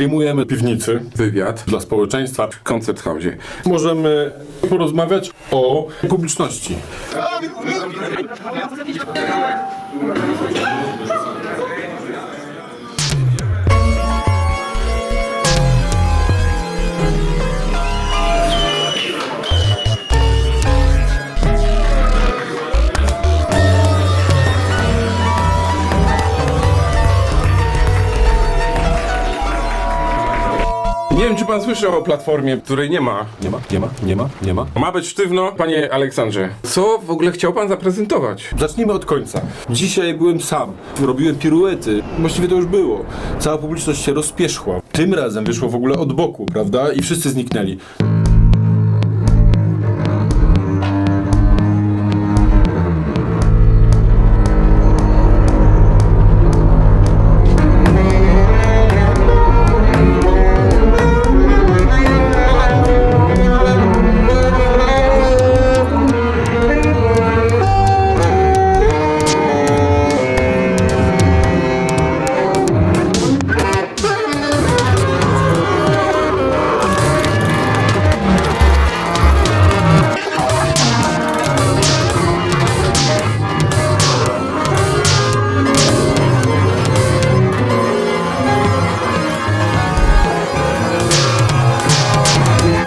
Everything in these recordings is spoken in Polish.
Streamujemy piwnicy, wywiad dla społeczeństwa w Concert House. Możemy porozmawiać o publiczności. Nie wiem, czy pan słyszał o platformie, której nie ma. Nie ma. Ma być sztywno, panie Aleksandrze. Co w ogóle chciał pan zaprezentować? Zacznijmy od końca. Dzisiaj byłem sam. Robiłem piruety. Właściwie to już było. Cała publiczność się rozpierzchła. Tym razem wyszło w ogóle od boku, prawda? I wszyscy zniknęli.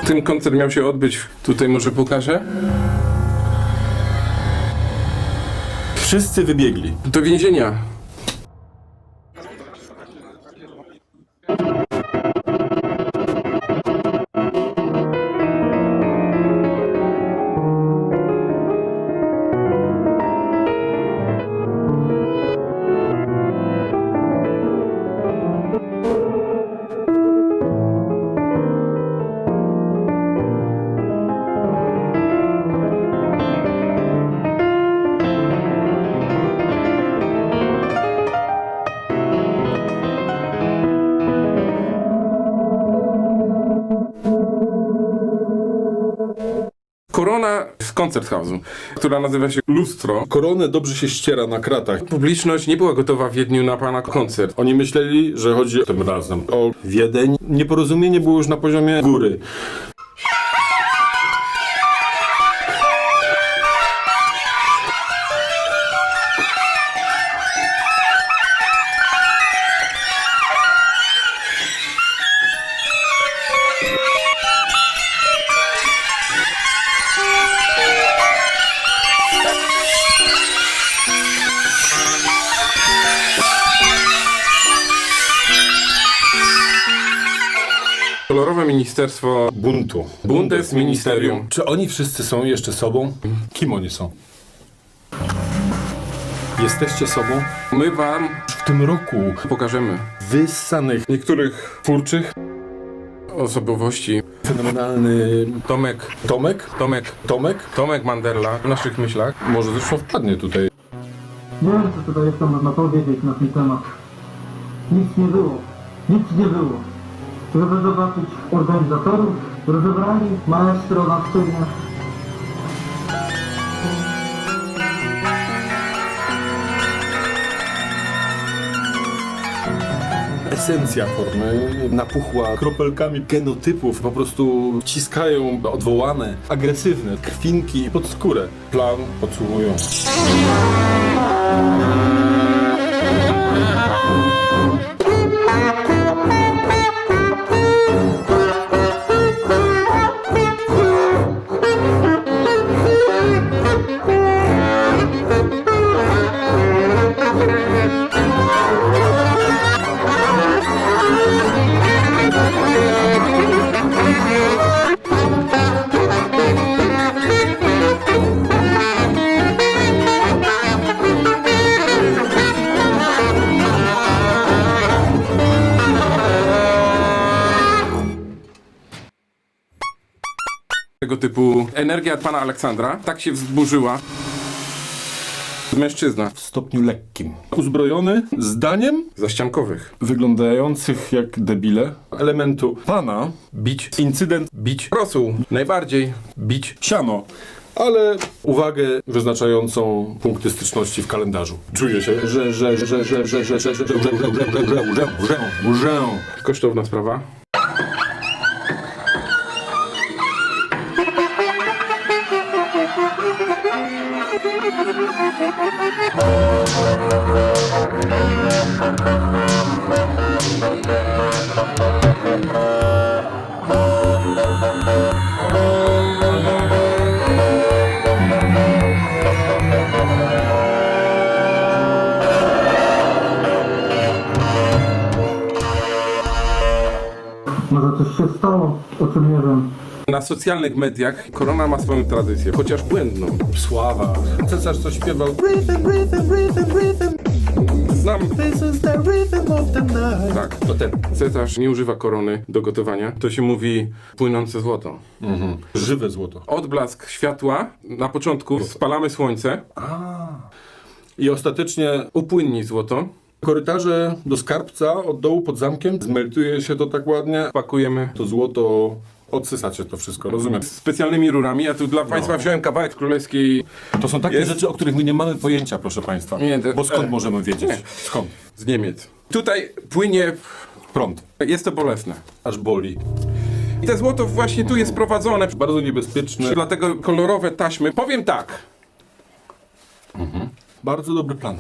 Ten koncert miał się odbyć, tutaj może pokażę? Wszyscy wybiegli. Do więzienia. Korona z Concert House'u, która nazywa się Lustro. Koronę dobrze się ściera na kratach. Publiczność nie była gotowa w Wiedniu na pana koncert. Oni myśleli, że chodzi tym razem o Wiedeń. Nieporozumienie było już na poziomie góry. Kolorowe Ministerstwo Buntu. Bundesministerium. Czy oni wszyscy są jeszcze sobą? Kim oni są? Jesteście sobą? My wam W tym roku pokażemy wyssanych niektórych twórczych. osobowości. Fenomenalny Tomek Tomek Manderla w naszych myślach. może zresztą wpadnie tutaj. Nie wiem, co tutaj jeszcze można powiedzieć na ten temat. Nic nie było. Nic nie było. Żeby zobaczyć organizatorów, rozebrani maestro na scenie. Esencja formy napuchła kropelkami genotypów, po prostu wciskają odwołane, agresywne krwinki pod skórę. Plan podsumujący. Tego typu energia pana Aleksandra tak się wzburzyła. Mężczyzna W stopniu lekkim. Uzbrojony zdaniem zaściankowych. wyglądających jak debile elementu pana Bić, incydent bić rosół. Najbardziej bić. siano. ale uwagę wyznaczającą punkty styczności w kalendarzu. Czuję się, że Kosztowna sprawa. Może coś się stało, o czym nie wiem. Na socjalnych mediach korona ma swoją tradycję, chociaż błędną. sława. Cesarz co śpiewał. Znam. This is the rhythm of the night. Tak. To ten. Cesarz nie używa korony do gotowania. To się mówi płynące złoto. Żywe złoto. Odblask światła. Na początku spalamy słońce. I ostatecznie Upłynnij złoto. korytarze do skarbca od dołu pod zamkiem. Zmeltuje się to tak ładnie. Pakujemy To złoto, odsysacie to wszystko, rozumiem. specjalnymi rurami. Ja tu dla Państwa wziąłem kawałek królewskiej To są takie Jest- rzeczy, o których my nie mamy pojęcia, proszę Państwa. Nie, to- Bo skąd możemy wiedzieć? Skąd? z Niemiec. Tutaj płynie... Prąd. Jest to bolesne. Aż boli. I te złoto właśnie tu jest prowadzone. Bardzo niebezpieczne. Dlatego kolorowe taśmy. Powiem tak. Bardzo dobry plan.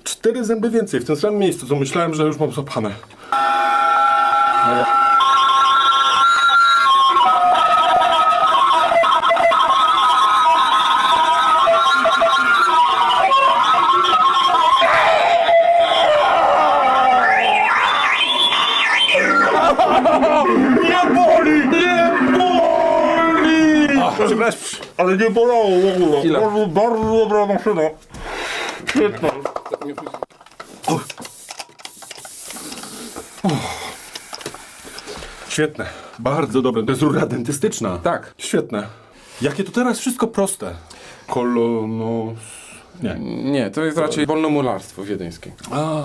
4 zęby więcej w tym samym miejscu, co myślałem, że już mam złapane. Przepraszam, ale nie bolało w ogóle. Chwila. Bardzo dobra maszyna. Świetna. Świetne. Bardzo dobre. To jest rura dentystyczna. Tak. Świetne. Jakie to teraz wszystko proste. Kolonos... Nie. Nie, to jest raczej wolnomularstwo wiedeńskie. A.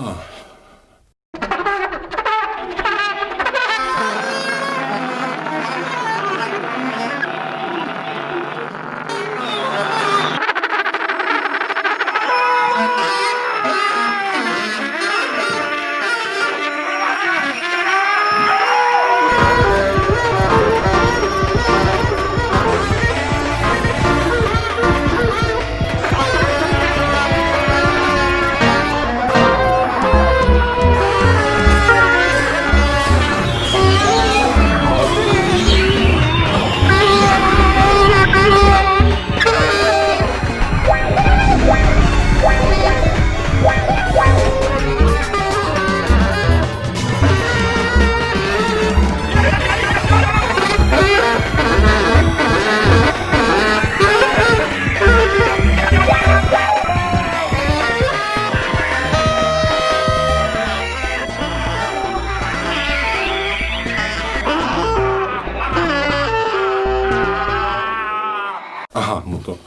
Aha, no to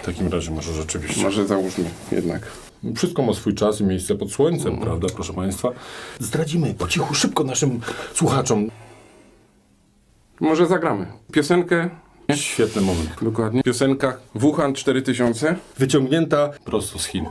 w takim razie może rzeczywiście. Może załóżmy jednak. Wszystko ma swój czas i miejsce pod słońcem, prawda, proszę Państwa? Zdradzimy po cichu, szybko naszym słuchaczom. Może zagramy piosenkę. Świetny moment. Dokładnie. Piosenka Wuhan 4000. Wyciągnięta prosto z Chin.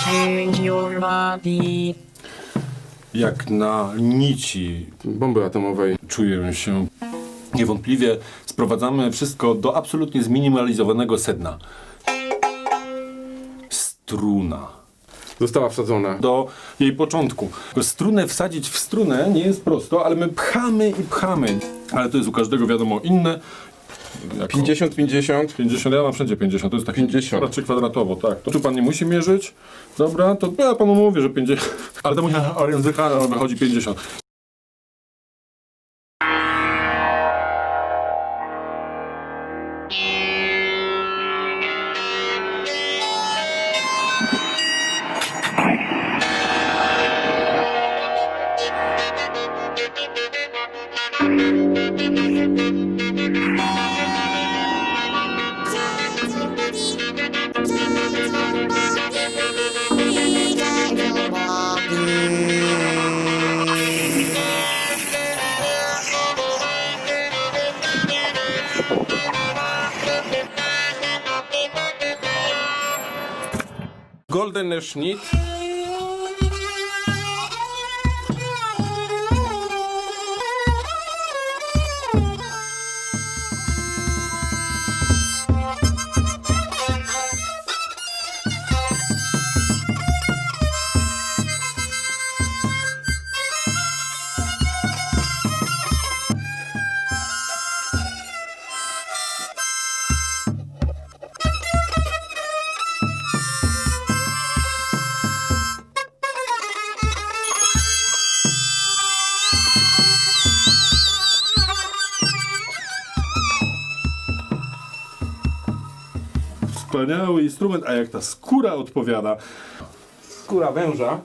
Change your body. Jak na nici Bomby atomowej. czuję się. Niewątpliwie sprowadzamy wszystko do absolutnie zminimalizowanego sedna. Struna. Została wsadzona. Do jej początku. Strunę wsadzić w strunę nie jest prosto, ale my pchamy i pchamy. Ale to jest u każdego wiadomo inne. Jako 50-50. 50, ja mam wszędzie 50, to jest tak 50. raczej kwadratowo, tak. To tu pan nie musi mierzyć, dobra, to ja panu mówię, że 50, ale to mój języka wychodzi 50. Goldener Schnitt. Wspaniały instrument, a jak ta skóra odpowiada. Skóra węża.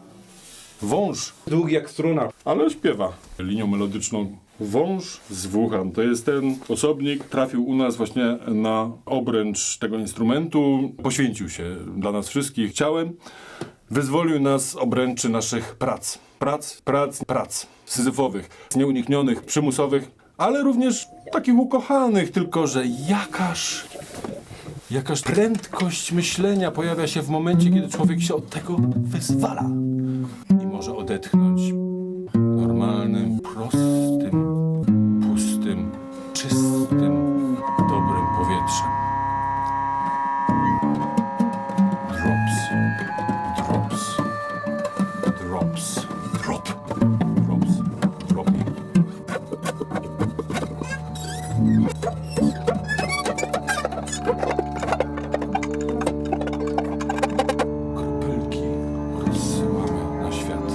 Wąż, Długi jak struna. ale śpiewa. Linią melodyczną wąż z Wuhan. To jest ten osobnik, trafił u nas właśnie na obręcz tego instrumentu. Poświęcił się dla nas wszystkich ciałem. Wyzwolił nas z obręczy naszych prac. Prac. Syzyfowych, nieuniknionych, przymusowych, ale również takich ukochanych, tylko że jakaż prędkość myślenia pojawia się w momencie, kiedy człowiek się od tego wyzwala i może odetchnąć normalnym, prostym, pustym, czystym, dobrym powietrzem. Dropping. Kropelki rozsyłamy na świat.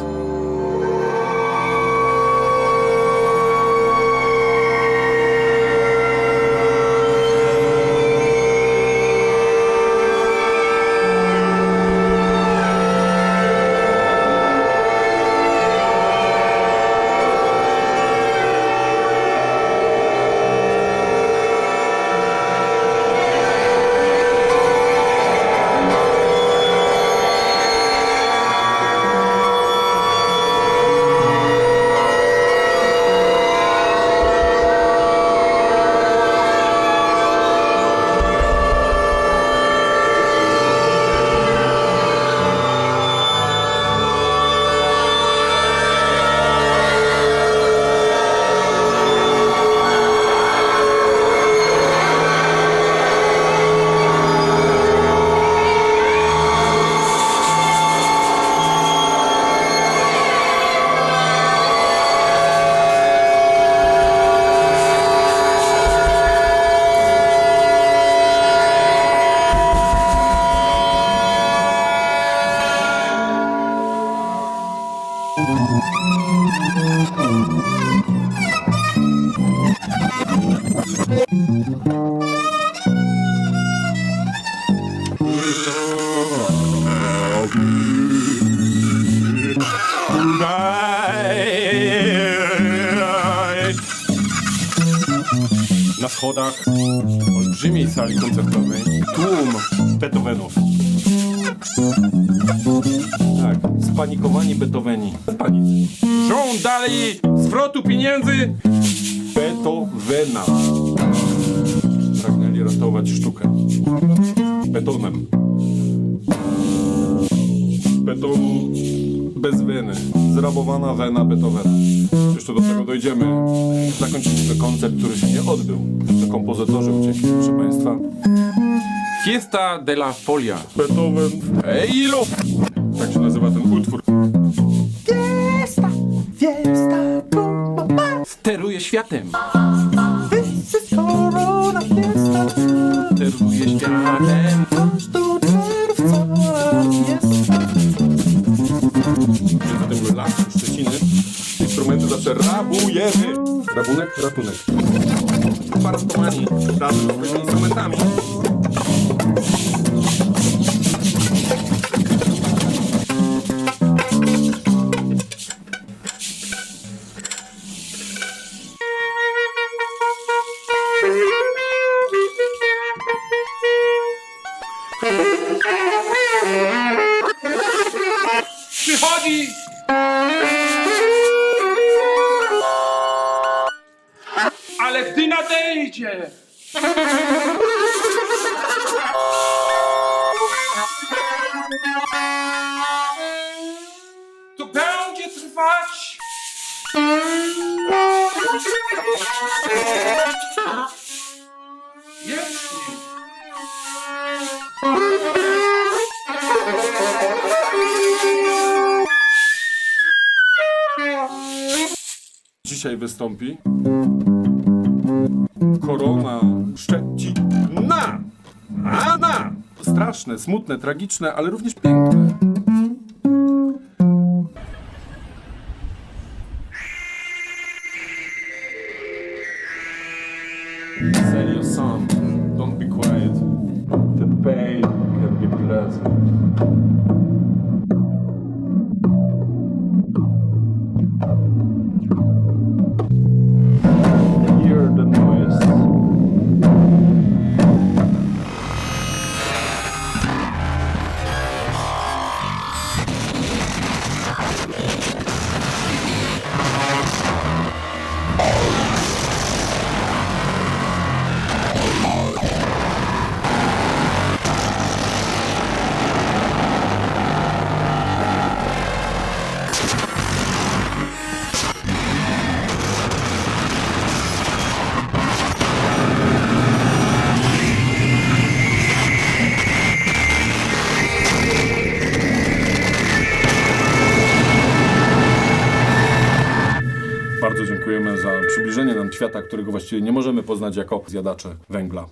Na schodach olbrzymiej sali koncertowej tłum Beethovenów. Tak, spanikowani Beethoveni. Panicy. Żądali zwrotu pieniędzy. Beethovena. Pragnęli ratować sztukę. Betonem. Betonu bez weny. Zrabowana wena Beethovena. Jeszcze do tego dojdziemy. Zakończyliśmy koncert, który się nie odbył. To kompozytorzy uciekli, proszę Państwa. Fiesta de la Folia. Beethoven. Ej, lo! Tak się nazywa ten utwór. Steruje światem. Steruje światem. Między tym las Szczeciny instrumenty zawsze rabujemy. Rabunek? Ratunek. Partomani razem z tymi instrumentami. Przychodzi! Ale gdy nadejdzie! Dzisiaj wystąpi Korona Szczecina. Ana! Straszne, smutne, tragiczne, ale również piękne. Say your song, don't be quiet. The pain can be pleasant. Hear the noise. Bardzo dziękujemy za przybliżenie nam świata, którego właściwie nie możemy poznać jako zjadacze węgla.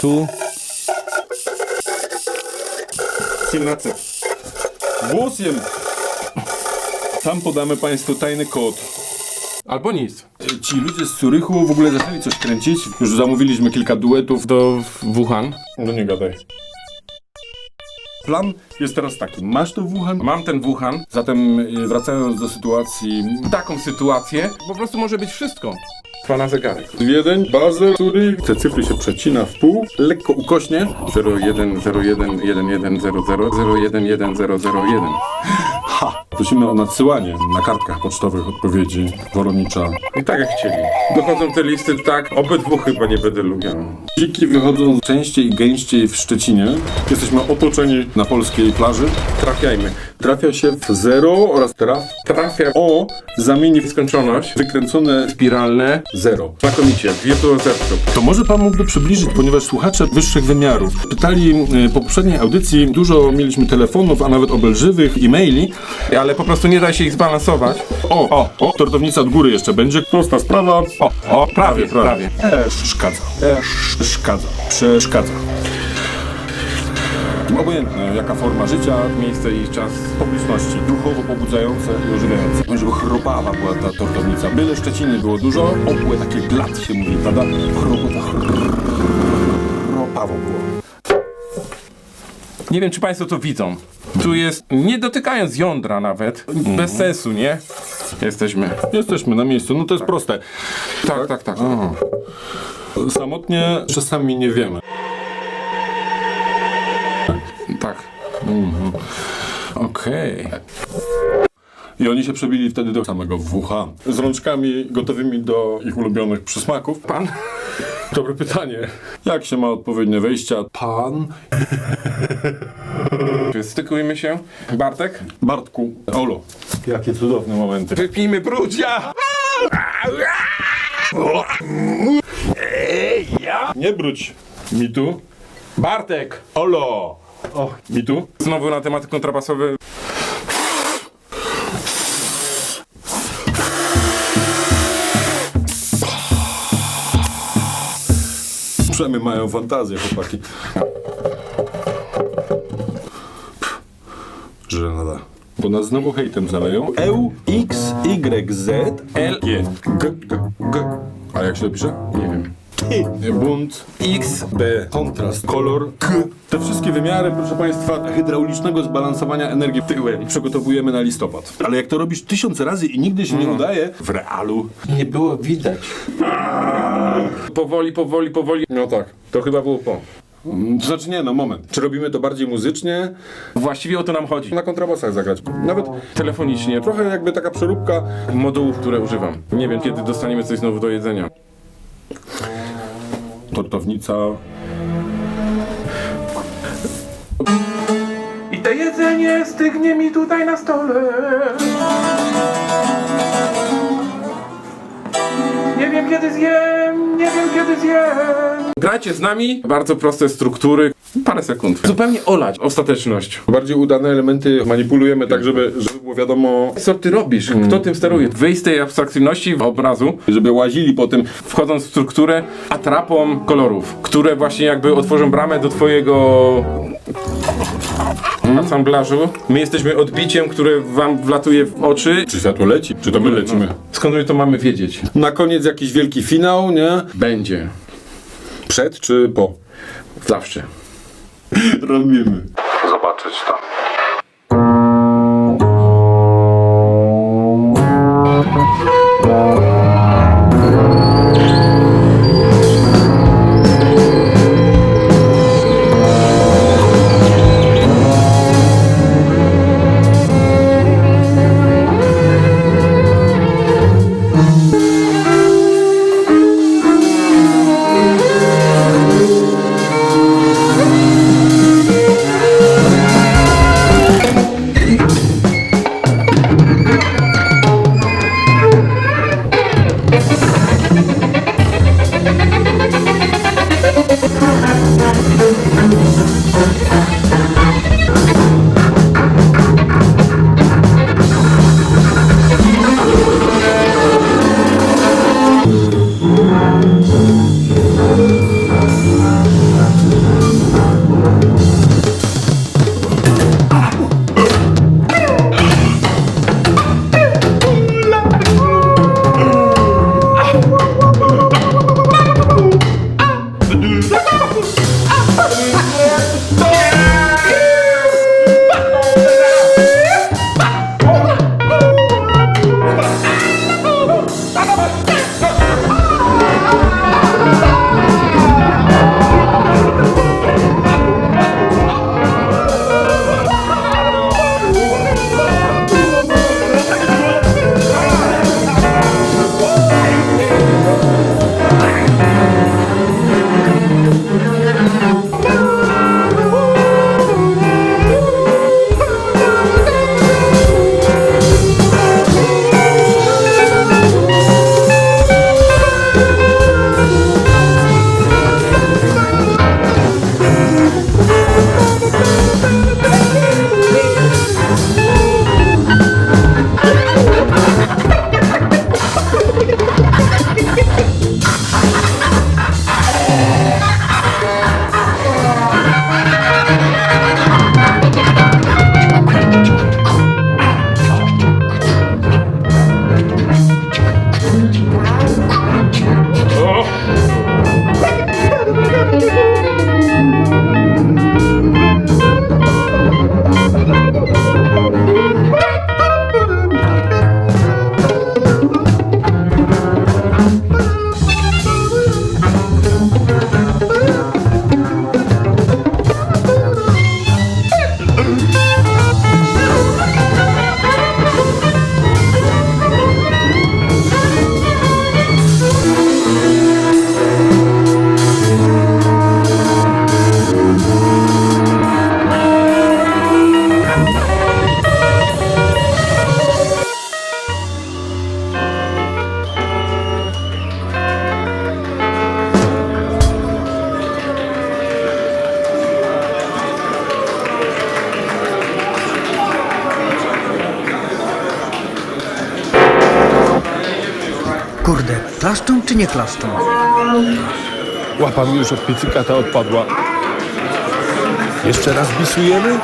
Tu Silnacy. Głosiem. Tam podamy Państwu tajny kod. albo nic. Ci ludzie z Zurychu w ogóle zaczęli coś kręcić. Już zamówiliśmy kilka duetów. Do Wuhan. No nie gadaj. Plan jest teraz taki. Masz to Wuhan? Mam ten Wuhan. Zatem wracając do sytuacji. Taką sytuację, po prostu może być wszystko. Pana zegarek. Wiedeń, Basel, Zurich. Te cyfry się przecina w pół, lekko ukośnie. 01011100 011001. Ha! Prosimy o nadsyłanie na kartkach pocztowych odpowiedzi Woronicza. I tak jak chcieli. Dochodzą te listy tak, obydwu chyba nie będę lubił. Dziki wychodzą częściej i gęściej w Szczecinie. Jesteśmy otoczeni na polskiej plaży. Trafiajmy. Trafia się w zero oraz Trafia o zamieni w skończoność. wykręcone Spiralne. zero. Znakomicie. Wirtuozerstwo. To może pan mógłby przybliżyć, ponieważ słuchacze wyższych wymiarów pytali po poprzedniej audycji, dużo mieliśmy telefonów, a nawet obelżywych, e-maili. Ale po prostu nie da się ich zbalansować. O, tortownica od góry jeszcze będzie. Prosta sprawa. Prawie. Przeszkadza. Obojętne, jaka forma życia, Miejsce i czas. publiczności, duchowo pobudzające i ożywiające. Żeby chropawa była ta tortownica. Byle Szczeciny było dużo, obłe takie glat się mówi, prawda? Chropawo było. Nie wiem, czy państwo to widzą. Tu jest, nie dotykając jądra nawet, bez sensu, nie? Jesteśmy na miejscu, no to jest proste. Tak. Samotnie czasami nie wiemy. Tak. Okej. I oni się przebili wtedy do samego WH. Z rączkami gotowymi do ich ulubionych przysmaków. Pan? Dobre pytanie. Jak się ma odpowiednie wejścia? Pan? Stykujmy się. Bartek? Bartku. Olo. Jakie cudowne momenty. Wypijmy brudzia! Nie brudź mi tu. Bartek! Olo. O, mi tu. Znowu na tematy kontrabasowe. Przynajmniej mają fantazję, chłopaki. Żenada. Bo nas znowu hejtem zaleją. X, Y, Z, L, G. G. A jak się to pisze? Nie wiem. Bunt, X. B, kontrast, kolor, K. Te wszystkie wymiary, proszę Państwa, hydraulicznego zbalansowania energii tyłem przygotowujemy na listopad. Ale jak to robisz 1000 razy i nigdy się nie udaje, w realu Nie było widać. Powoli. no tak. To chyba było po. To znaczy nie, no moment. Czy robimy to bardziej muzycznie? Właściwie o to nam chodzi. Na kontrabasach zagrać. Nawet Telefonicznie. trochę jakby taka przeróbka. Modułów, które używam. Nie wiem, kiedy dostaniemy coś znowu do jedzenia. Tortownica. I to jedzenie stygnie mi tutaj na stole. Nie wiem kiedy zjem. Grajcie z nami. Bardzo proste struktury. Parę sekund. Zupełnie olać ostateczność. Bardziej udane elementy manipulujemy tak, żeby było wiadomo, Co ty robisz? Kto tym steruje? Wyjść z tej abstrakcyjności obrazu, żeby łazili po tym. wchodząc w strukturę atrapą kolorów, które właśnie jakby otworzą bramę do twojego ansamblażu. My jesteśmy odbiciem, które wam wlatuje w oczy. Czy światło leci? Czy to my lecimy? Skąd my to mamy wiedzieć? Na koniec jakiś wielki finał, nie? Będzie. Przed czy po? Zawsze. Robimy. Zobaczyć to. Kurde, klaszczą czy nie klaszczą? Łapa mi już od piecykata odpadła. Jeszcze raz bisujemy?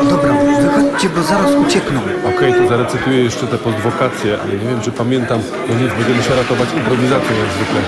Dobra, wychodźcie, bo zaraz uciekną. Okej, to zarecytuję jeszcze te postwokacje, ale nie wiem, czy pamiętam. No nic, będziemy się ratować improwizacją jak zwykle.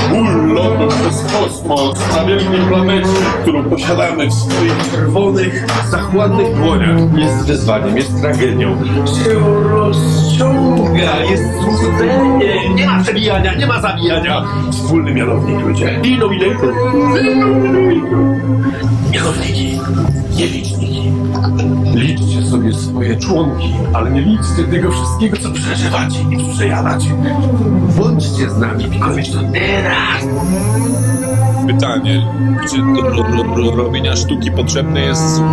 Ból lotu przez kosmos na wielkiej planecie, którą posiadamy w swoich czerwonych, zachłannych dłoniach. Jest wyzwaniem, jest tragedią. Się rozciąga, jest złudzenie. Nie ma przebijania, nie ma zabijania. Wspólny mianownik, ludzie. Denominator. Mianowniki, nie liczniki. Liczcie sobie swoje członki, ale nie liczcie tego wszystkiego, co przeżywacie i przejadacie. Bądźcie z nami, pikować to teraz. Pytanie, czy do robienia sztuki potrzebne jest zło?